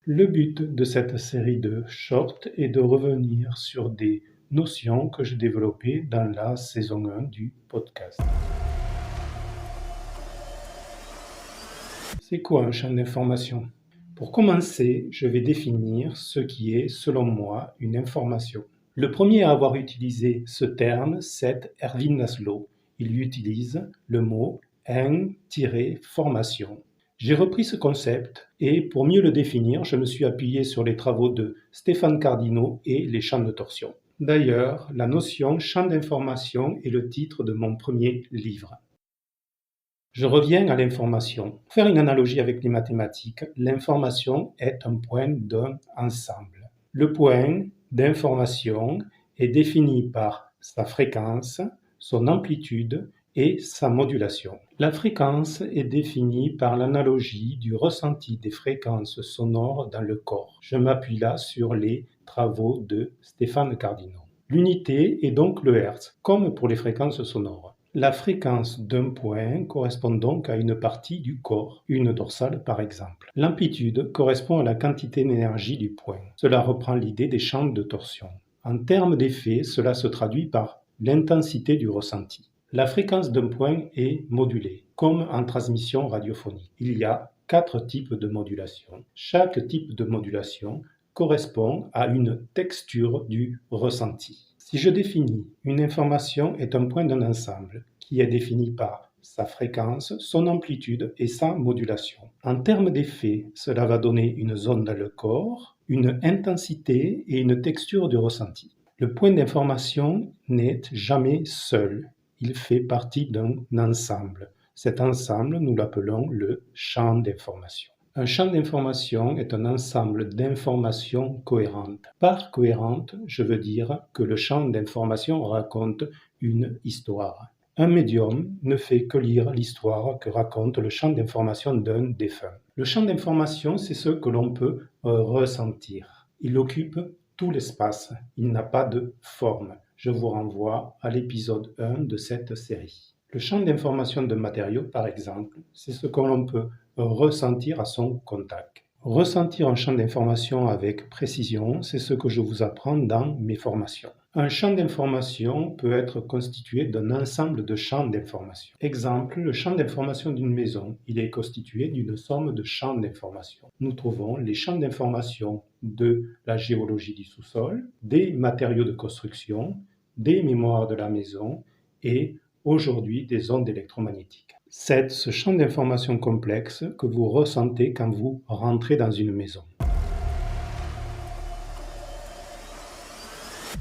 Le but de cette série de shorts est de revenir sur des notions que j'ai développées dans la saison 1 du podcast. C'est quoi un champ d'information? Pour commencer, je vais définir ce qui est, selon moi, une information. Le premier à avoir utilisé ce terme, c'est Erwin Laszlo. Il utilise le mot "formation". J'ai repris ce concept et pour mieux le définir, je me suis appuyé sur les travaux de Stéphane Cardino et les champs de torsion. D'ailleurs, la notion champ d'information est le titre de mon premier livre. Je reviens à l'information. Pour faire une analogie avec les mathématiques, l'information est un point d'un ensemble. Le point d'information est défini par sa fréquence, son amplitude et sa modulation. La fréquence est définie par l'analogie du ressenti des fréquences sonores dans le corps. Je m'appuie là sur les travaux de Stéphane Cardino. L'unité est donc le Hertz, comme pour les fréquences sonores. La fréquence d'un point correspond donc à une partie du corps, une dorsale par exemple. L'amplitude correspond à la quantité d'énergie du point. Cela reprend l'idée des champs de torsion. En termes d'effet, cela se traduit par l'intensité du ressenti. La fréquence d'un point est modulée, comme en transmission radiophonique. Il y a 4 types de modulation. Chaque type de modulation correspond à une texture du ressenti. Si je définis une information est un point d'un ensemble qui est défini par sa fréquence, son amplitude et sa modulation. En termes d'effet, cela va donner une zone dans le corps, une intensité et une texture du ressenti. Le point d'information n'est jamais seul, il fait partie d'un ensemble. Cet ensemble, nous l'appelons le champ d'information. Un champ d'information est un ensemble d'informations cohérentes. Par cohérente, je veux dire que le champ d'information raconte une histoire. Un médium ne fait que lire l'histoire que raconte le champ d'information d'un défunt. Le champ d'information, c'est ce que l'on peut ressentir. Il occupe tout l'espace, il n'a pas de forme. Je vous renvoie à l'épisode 1 de cette série. Le champ d'information d'un matériau, par exemple, c'est ce que l'on peut ressentir à son contact. Ressentir un champ d'information avec précision, c'est ce que je vous apprends dans mes formations. Un champ d'information peut être constitué d'un ensemble de champs d'information. Exemple, le champ d'information d'une maison, il est constitué d'une somme de champs d'information. Nous trouvons les champs d'information de la géologie du sous-sol, des matériaux de construction, des mémoires de la maison et aujourd'hui des ondes électromagnétiques. C'est ce champ d'information complexe que vous ressentez quand vous rentrez dans une maison.